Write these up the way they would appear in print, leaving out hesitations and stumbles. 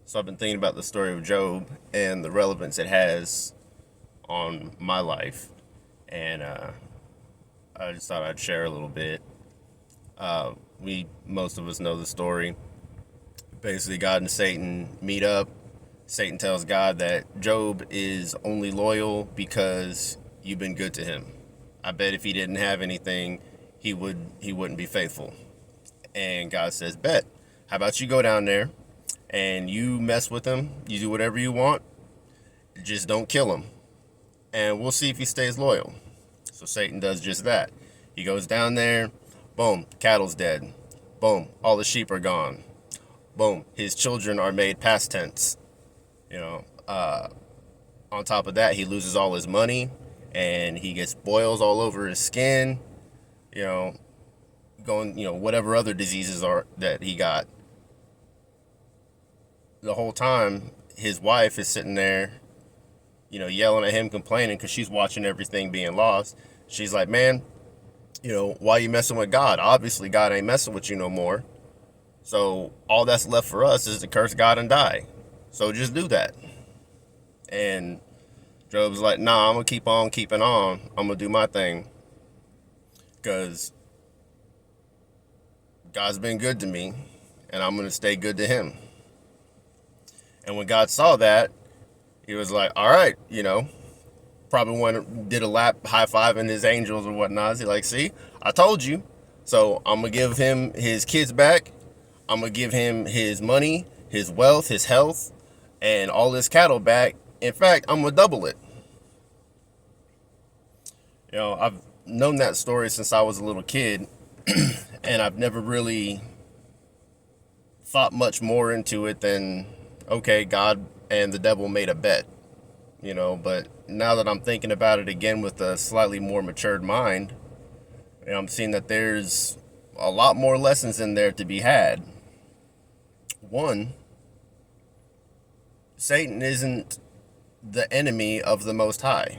So I've been thinking about the story of Job and the relevance it has on my life, and I just thought I'd share a little bit. We Most of us know the story. Basically, God and Satan meet up. Satan tells God that Job is only loyal because you've been good to him. I bet if he didn't have anything, he wouldn't be faithful. And God says, "Bet. How about you go down there and you mess with him? You do whatever you want. Just don't kill him, and we'll see if he stays loyal." So Satan does just that. He goes down there, boom, cattle's dead. Boom, all the sheep are gone. Boom, his children are made past tense. You know, on top of that, he loses all his money and he gets boils all over his skin. You know, whatever other diseases are that he got. The whole time, his wife is sitting there, yelling at him, complaining because she's watching everything being lost. She's like, "Man, why are you messing with God? Obviously, God ain't messing with you no more. So all that's left for us is to curse God and die. So just do that." And Job's like, "Nah, I'm gonna keep on keeping on. I'm gonna do my thing because God's been good to me, and I'm gonna stay good to Him." And when God saw that, He was like, "All right, probably did a lap high fiving his angels or whatnot. He's like, see, I told you. So I'm gonna give him his kids back. I'm gonna give him his money, his wealth, his health, and all his cattle back. In fact, I'm gonna double it." I've known that story since I was a little kid, and I've never really thought much more into it than, okay, God and the devil made a bet. But now that I'm thinking about it again with a slightly more matured mind, I'm seeing that there's a lot more lessons in there to be had. One, Satan isn't the enemy of the Most High.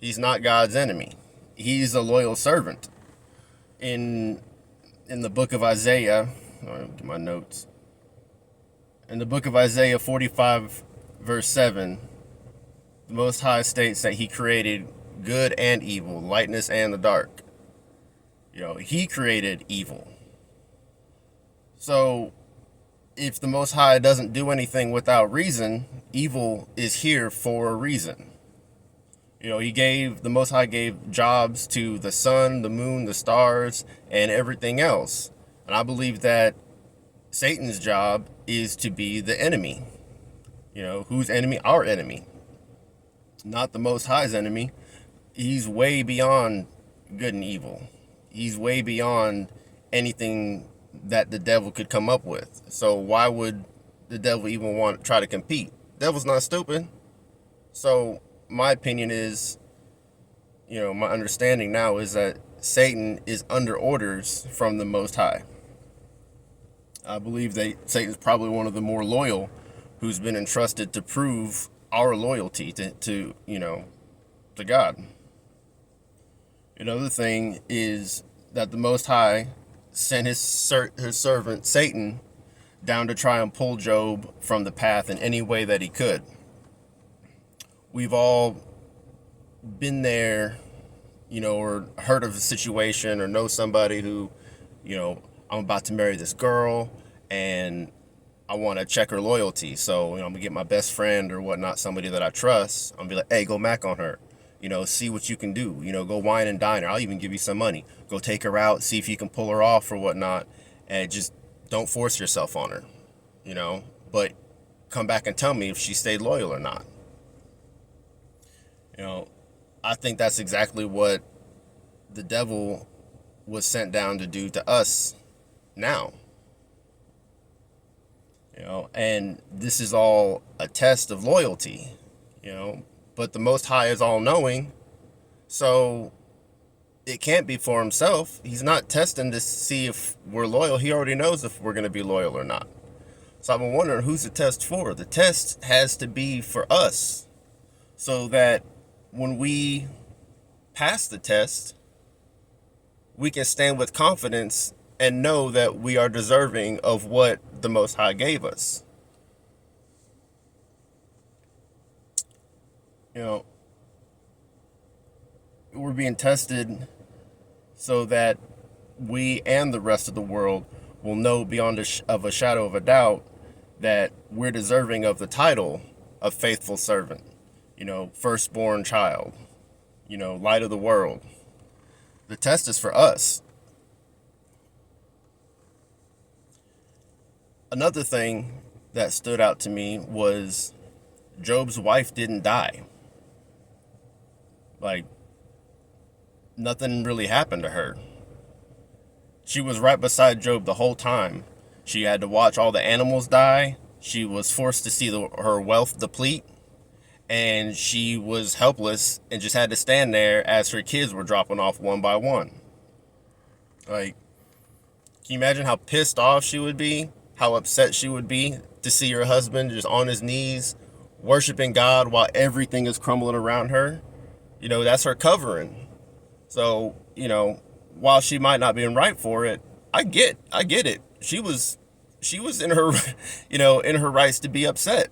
He's not God's enemy. He's a loyal servant. In the book of Isaiah, I'll get my notes. In the book of Isaiah 45, verse 7, the Most High states that He created good and evil, lightness and the dark. He created evil. So if the Most High doesn't do anything without reason, evil is here for a reason. The Most High gave jobs to the sun, the moon, the stars, and everything else. And I believe that Satan's job is to be the enemy. Whose enemy? Our enemy. Not the Most High's enemy. He's way beyond good and evil. He's way beyond anything that the devil could come up with. So why would the devil even want to try to compete? The devil's not stupid. So my opinion is, my understanding now is that Satan is under orders from the Most High. I believe that Satan's probably one of the more loyal who's been entrusted to prove our loyalty to God. Another thing is that the Most High sent his servant Satan down to try and pull Job from the path in any way that he could. We've all been there, or heard of a situation or know somebody who, I'm about to marry this girl and I want to check her loyalty. So, I'm going to get my best friend or whatnot, somebody that I trust. I'm going to be like, "Hey, go mac on her. See what you can do. Go wine and dine her. I'll even give you some money. Go take her out, see if you can pull her off or whatnot. And just don't force yourself on her, but come back and tell me if she stayed loyal or not." I think that's exactly what the devil was sent down to do to us now. And this is all a test of loyalty, but the Most High is all knowing, so it can't be for himself. He's not testing to see if we're loyal. He already knows if we're going to be loyal or not. So I've been wondering, who's the test for? The test has to be for us, so that when we pass the test, we can stand with confidence and know that we are deserving of what the Most High gave us. You know, we're being tested so that we and the rest of the world will know beyond of a shadow of a doubt that we're deserving of the title of faithful servant, firstborn child, light of the world. The test is for us. Another thing that stood out to me was Job's wife didn't die. Like, nothing really happened to her. She was right beside Job the whole time. She had to watch all the animals die. She was forced to see her wealth deplete. And she was helpless and just had to stand there as her kids were dropping off one by one. Like, can you imagine how pissed off she would be? How upset she would be to see her husband just on his knees, worshiping God while everything is crumbling around her? That's her covering. So, while she might not be right for it, I get it. She was in her, in her rights to be upset.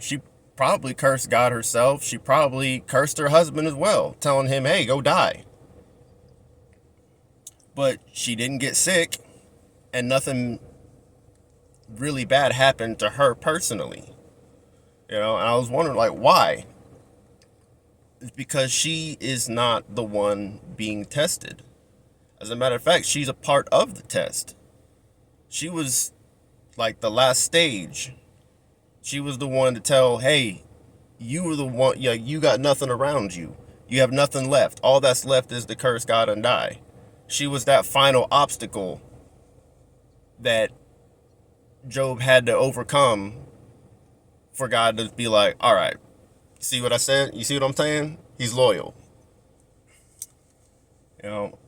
She probably cursed God herself. She probably cursed her husband as well, telling him, hey, go die. But she didn't get sick, and nothing really bad happened to her personally. And I was wondering, like, why? It's because she is not the one being tested. As a matter of fact, she's a part of the test. She was like the last stage. She was the one to tell, hey, you were the one, you got nothing around you. You have nothing left. All that's left is to curse God and die. She was that final obstacle that Job had to overcome for God to be like, all right, see what I said? You see what I'm saying? He's loyal. I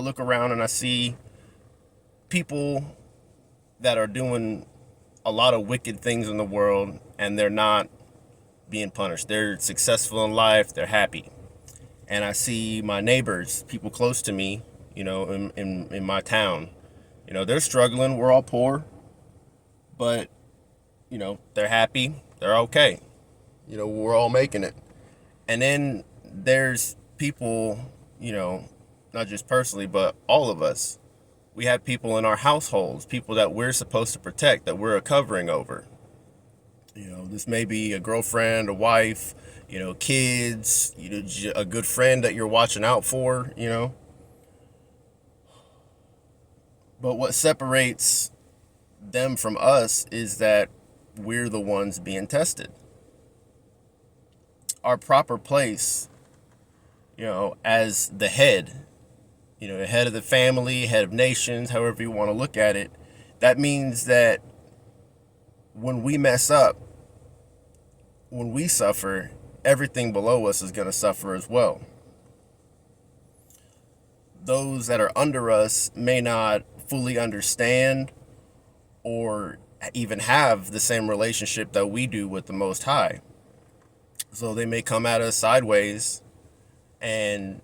look around and I see people that are doing a lot of wicked things in the world, and they're not being punished. They're successful in life. They're happy. And I see my neighbors, people close to me, in my town, they're struggling. We're all poor, but, they're happy. They're okay. We're all making it. And then there's people, not just personally, but all of us. We have people in our households, people that we're supposed to protect, that we're a covering over. This may be a girlfriend, a wife, kids, a good friend that you're watching out for, But what separates them from us is that we're the ones being tested. Our proper place, as the head, the head of the family, head of nations, however you want to look at it, that means that when we mess up, when we suffer, everything below us is going to suffer as well. Those that are under us may not fully understand or even have the same relationship that we do with the Most High. So they may come at us sideways and,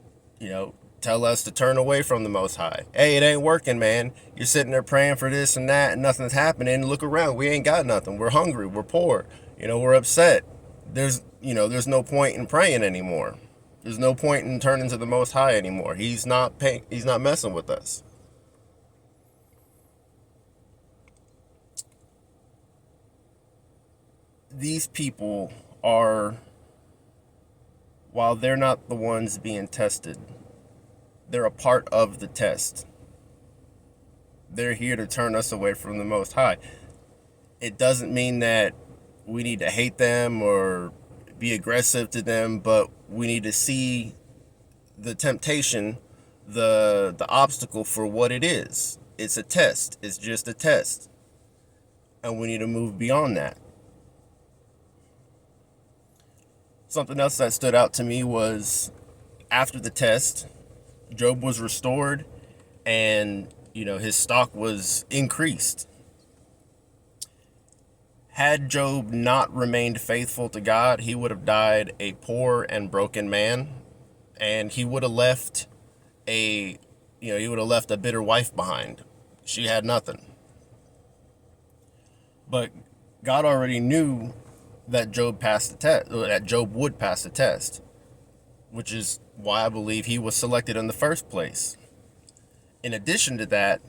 tell us to turn away from the Most High. Hey, it ain't working, man. You're sitting there praying for this and that and nothing's happening. Look around. We ain't got nothing. We're hungry. We're poor. We're upset. There's no point in praying anymore. There's no point in turning to the Most High anymore. He's not messing with us. These people are, while they're not the ones being tested, they're a part of the test. They're here to turn us away from the Most High. It doesn't mean that we need to hate them or be aggressive to them, but we need to see the temptation, the obstacle for what it is. It's a test. It's just a test. And we need to move beyond that. Something else that stood out to me was after the test, Job was restored and, his stock was increased. Had Job not remained faithful to God, he would have died a poor and broken man, and he would have left a bitter wife behind. She had nothing. But God already knew that Job passed the test, that Job would pass the test, which is why I believe he was selected in the first place. In addition to that,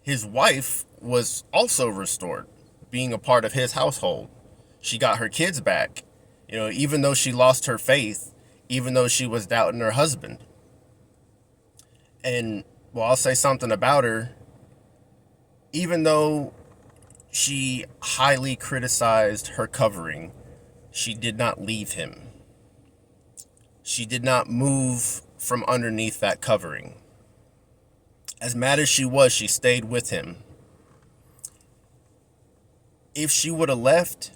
his wife was also restored, being a part of his household. She got her kids back, even though she lost her faith, even though she was doubting her husband. And, well, I'll say something about her. Even though she highly criticized her covering, she did not leave him. She did not move from underneath that covering. As mad as she was, she stayed with him. If she would have left,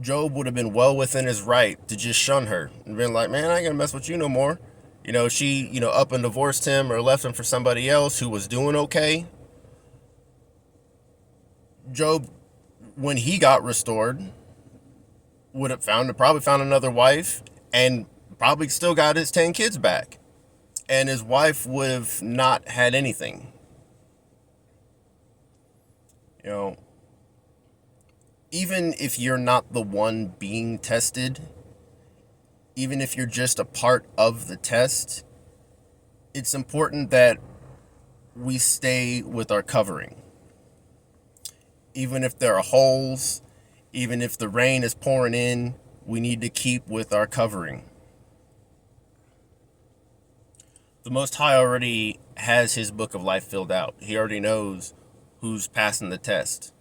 Job would have been well within his right to just shun her and been like, man, I ain't gonna mess with you no more. She, up and divorced him or left him for somebody else who was doing okay. Job, when he got restored, would have probably found another wife and probably still got his 10 kids back. And his wife would have not had anything. Even if you're not the one being tested, even if you're just a part of the test, it's important that we stay with our covering. Even if there are holes, even if the rain is pouring in, we need to keep with our covering. The Most High already has his book of life filled out. He already knows who's passing the test.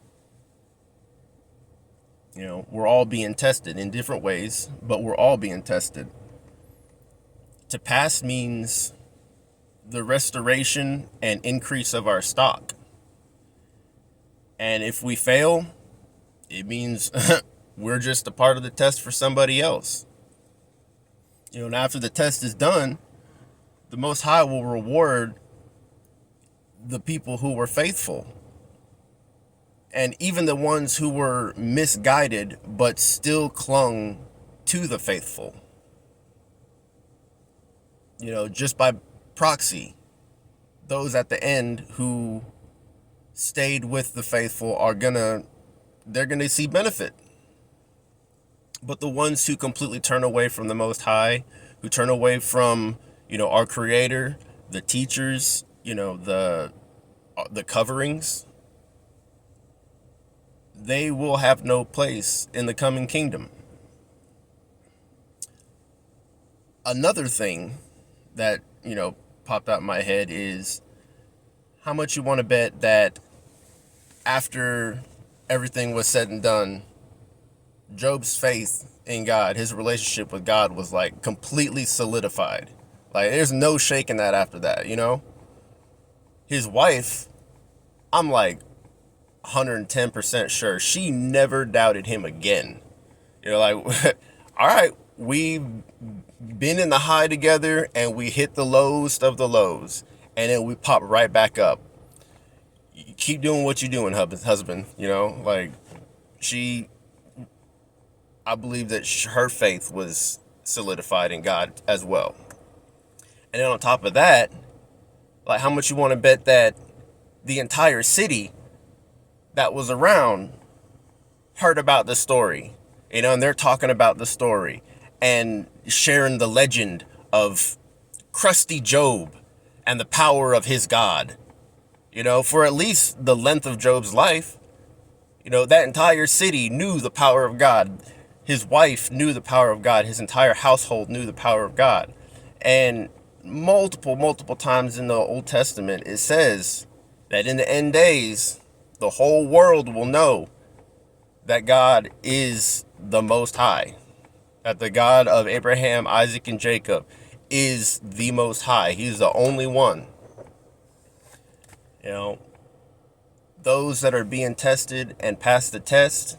We're all being tested in different ways, but we're all being tested. To pass means the restoration and increase of our stock. And if we fail, it means we're just a part of the test for somebody else. And after the test is done, the Most High will reward the people who were faithful. And even the ones who were misguided but still clung to the faithful. Just by proxy, those at the end who stayed with the faithful they're gonna see benefit. But the ones who completely turn away from the Most High, who turn away from, our Creator, the teachers, the coverings, they will have no place in the coming kingdom. Another thing that, popped out in my head is how much you want to bet that after everything was said and done, Job's faith in God, his relationship with God was like completely solidified. Like there's no shaking that after that, His wife, I'm like 110% sure she never doubted him again. Like, all right, we've been in the high together and we hit the lowest of the lows and then we pop right back up. You keep doing what you're doing, husband, like I believe that her faith was solidified in God as well. And then on top of that, like how much you want to bet that the entire city that was around heard about the story, and they're talking about the story and sharing the legend of crusty Job and the power of his God, for at least the length of Job's life. That entire city knew the power of God. His wife knew the power of God. His entire household knew the power of God. And multiple times in the Old Testament, it says that in the end days, the whole world will know that God is the Most High. That the God of Abraham, Isaac, and Jacob is the Most High. He's the only one. Those that are being tested and pass the test,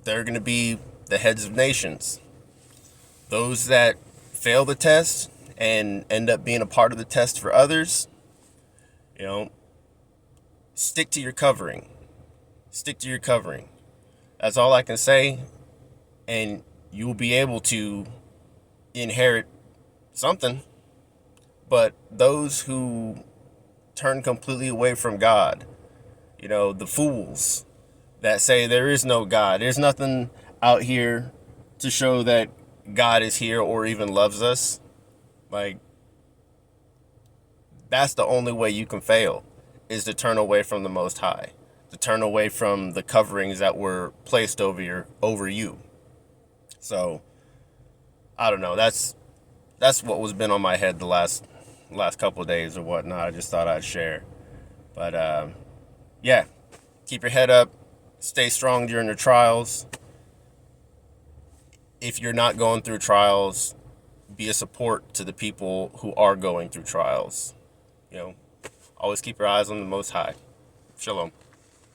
they're going to be the heads of nations. Those that fail the test and end up being a part of the test for others, stick to your covering. Stick to your covering. That's all I can say. And you will be able to inherit something. But those who turn completely away from God, the fools, that say there is no God. There's nothing out here to show that God is here or even loves us. Like, that's the only way you can fail, is to turn away from the Most High, to turn away from the coverings that were placed over you. So I don't know. That's what was been on my head the last couple of days or whatnot. I just thought I'd share. But yeah, keep your head up, stay strong during the trials. If you're not going through trials, be a support to the people who are going through trials. You know, always keep your eyes on the Most High. Shalom.